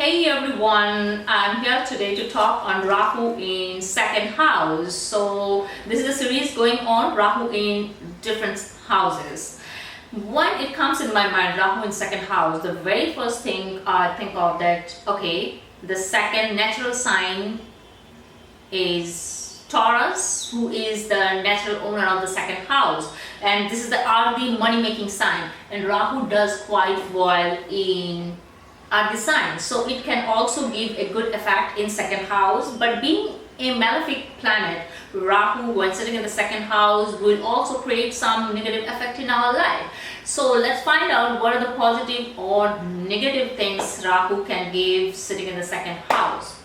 Hey everyone, I'm here today to talk on Rahu in second house. So this is a series going on Rahu in different houses. When it comes in my mind, Rahu in second house, the very first thing I think of that, okay, the second natural sign is Taurus, who is the natural owner of the second house, and this is the Ardi money making sign, and Rahu does quite well in Ardi sign, so it can also give a good effect in second house. But being a malefic planet, Rahu, when sitting in the second house, will also create some negative effect in our life. So let's find out what are the positive or negative things Rahu can give sitting in the second house.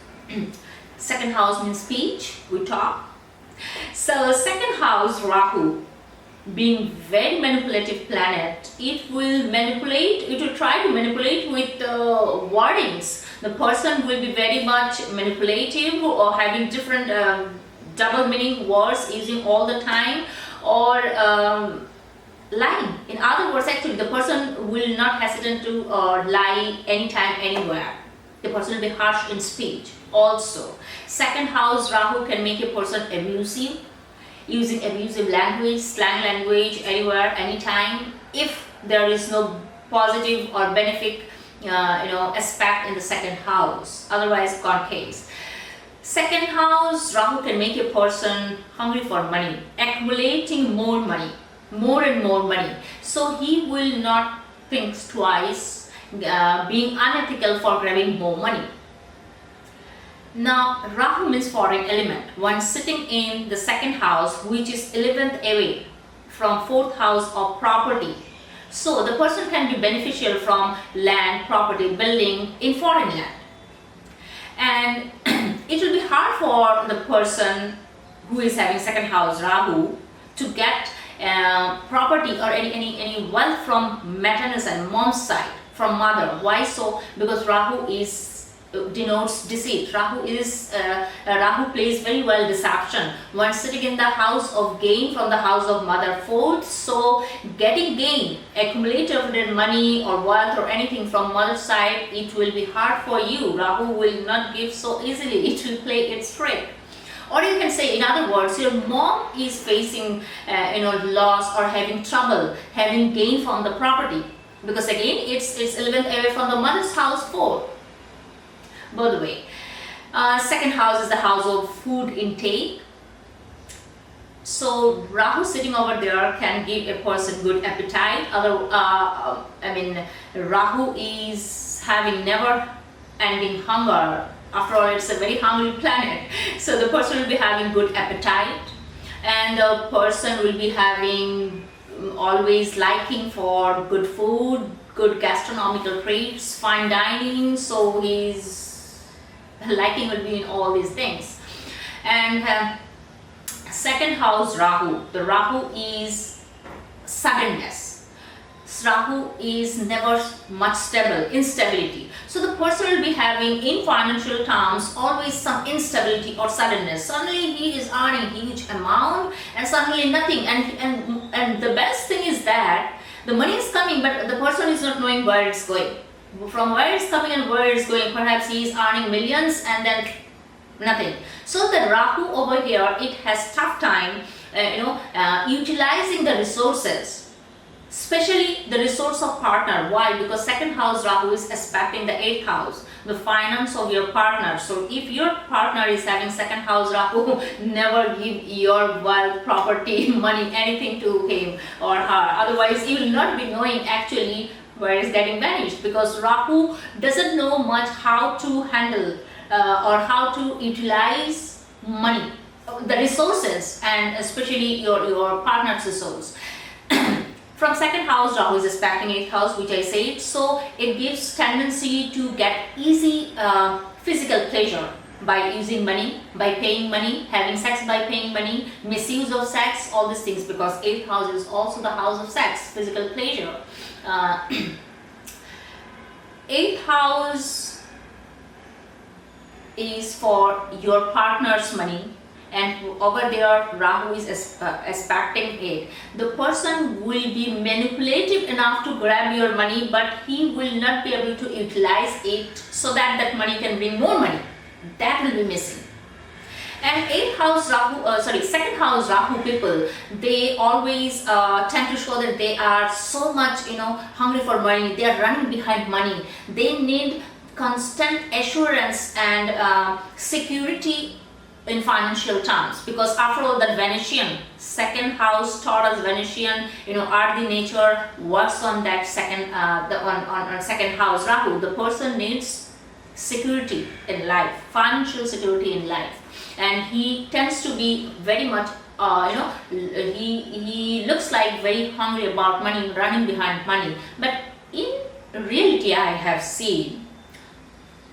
Second house means speech, we talk. So second house Rahu, being very manipulative planet, it will try to manipulate with wordings. The person will be very much manipulative or having different double meaning words using all the time, or lying. In other words, actually the person will not hesitate to lie anytime, anywhere. The person will be harsh in speech. Also, second house Rahu can make a person abusive, using abusive language, slang language, anywhere, anytime, if there is no positive or benefic aspect in the second house. Otherwise, gone case. Second house Rahu can make a person hungry for money, accumulating more money, more and more money. So he will not think twice, being unethical for grabbing more money. Now, Rahu means foreign element. One sitting in the second house, which is 11th away from 4th house of property. So, the person can be beneficial from land, property, building in foreign land. And it will be hard for the person who is having second house Rahu to get property or any wealth from maternal and mom's side, from mother. Why so? Because Rahu denotes deceit. Rahu plays very well deception. One sitting in the house of gain from the house of mother fourth, so getting gain, accumulated money or wealth or anything from mother's side, it will be hard for you. Rahu will not give so easily. It will play its trick. Or you can say, in other words, your mom is facing loss or having trouble, having gain from the property, because again it's 11th away from the mother's house 4. By the way, second house is the house of food intake. So Rahu sitting over there can give a person good appetite. Rahu is having never-ending hunger. After all, it's a very hungry planet. So the person will be having good appetite, and the person will be having always liking for good food, good gastronomical treats, fine dining. So his liking will be in all these things. And second house Rahu, the Rahu is suddenness. Rahu is never much stable, instability. So the person will be having in financial terms always some instability or suddenness. Suddenly he is earning huge amount and suddenly nothing, and the best thing is that the money is coming, but the person is not knowing where it's going. From where it's coming and where it's going. Perhaps he is earning millions and then nothing. So the Rahu over here, it has tough time utilizing the resources, especially the resource of partner. Why? Because second house Rahu is aspecting the 8th house, the finance of your partner. So if your partner is having second house Rahu, never give your wealth, property, money, anything to him or her. Otherwise you will not be knowing actually where it's getting vanished, because Rahu doesn't know much how to handle or how to utilize money, the resources, and especially your partner's resource. From second house Rahu is aspecting 8th house, which I said, so it gives tendency to get easy physical pleasure by using money, by paying money, having sex by paying money, misuse of sex, all these things, because 8th house is also the house of sex, physical pleasure. 8th house is for your partner's money, and over there Rahu is aspecting it, the person will be manipulative enough to grab your money, but he will not be able to utilize it so that that money can bring more money. That will be missing. And second house Rahu people, they always tend to show that they are so much, hungry for money. They are running behind money. They need constant assurance and security in financial terms, because after all, that Venetian second house, Taurus Venetian, earthy nature works on that on second house Rahu. The person needs security in life, financial security in life. And he tends to be very much, he looks like very hungry about money, running behind money. But in reality, I have seen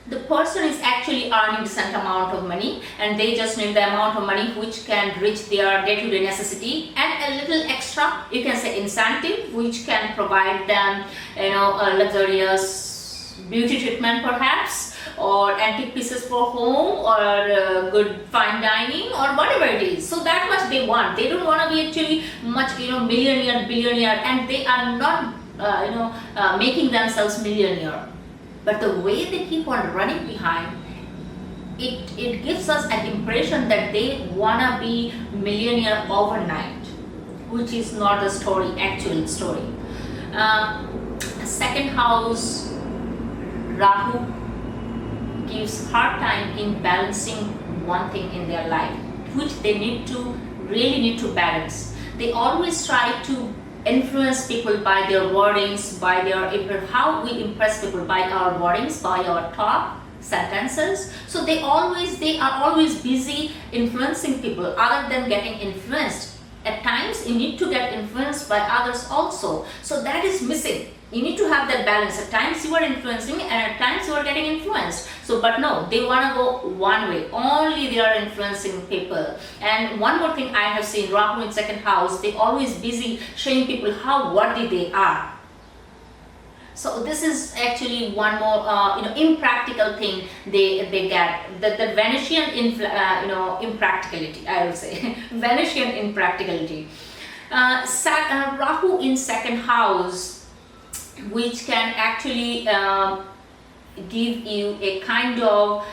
the person is actually earning decent amount of money, and they just need the amount of money which can reach their day-to-day necessity, and a little extra, you can say, incentive, which can provide them, a luxurious beauty treatment perhaps, or antique pieces for home, or good fine dining, or whatever it is. So that much they want. They don't want to be actually much, millionaire, billionaire, and they are not, making themselves millionaire. But the way they keep on running behind, it gives us an impression that they want to be millionaire overnight, which is not the story, actual story. Second house Rahu gives hard time in balancing one thing in their life, which they really need to balance. They always try to influence people by their wordings, by how we impress people, by our wordings, by our talk, sentences. So they are always busy influencing people other than getting influenced. At times you need to get influenced by others also. So that is missing. You need to have that balance. At times you are influencing, and at times you are getting influenced. So, but no, they want to go one way. Only they are influencing people. And one more thing I have seen, Rahu in second house, they always busy showing people how worthy they are. So this is actually one more impractical thing they get. The Venetian impracticality, I will say. Venetian impracticality. Rahu in second house, which can actually give you a kind of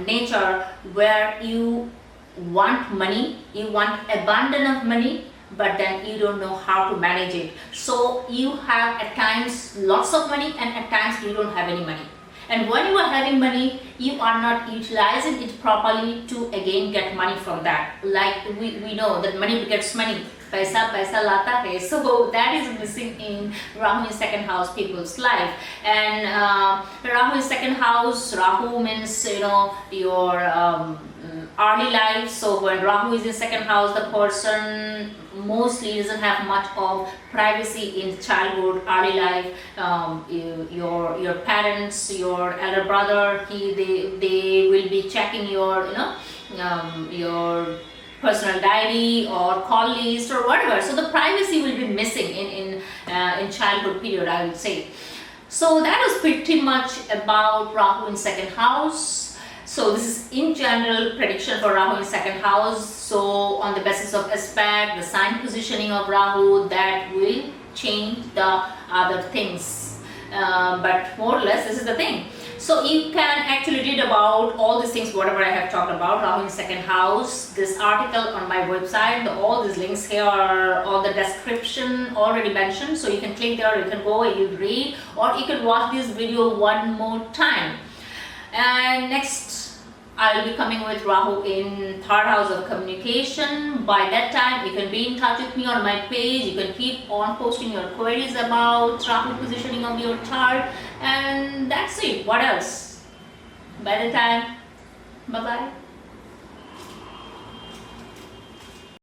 nature where you want money, you want abundance of money, but then you don't know how to manage it. So you have at times lots of money, and at times you don't have any money. And when you are having money, you are not utilizing it properly to again get money from that. Like we know that money begets money. Paisa lata hai. So that is missing in Rahu in second house people's life. And Rahu in second house, Rahu means your early life. So when Rahu is in second house, the person mostly doesn't have much of privacy in childhood, early life. Your parents, your elder brother, they will be checking your your personal diary or call list or whatever. So the privacy will be missing in childhood period, I would say. So that was pretty much about Rahu in second house. So this is in general prediction for Rahu in second house. So on the basis of aspect, the sign positioning of Rahu, that will change the other things. But more or less this is the thing. So you can actually read about all these things, whatever I have talked about, Rahu in second house, this article on my website, all these links here are all the description already mentioned. So you can click there, you can go and you read, or you can watch this video one more time. And next I will be coming with Rahu in third house of communication. By that time, you can be in touch with me on my page. You can keep on posting your queries about Rahu positioning of your chart. And that's it. What else? By the time, bye-bye.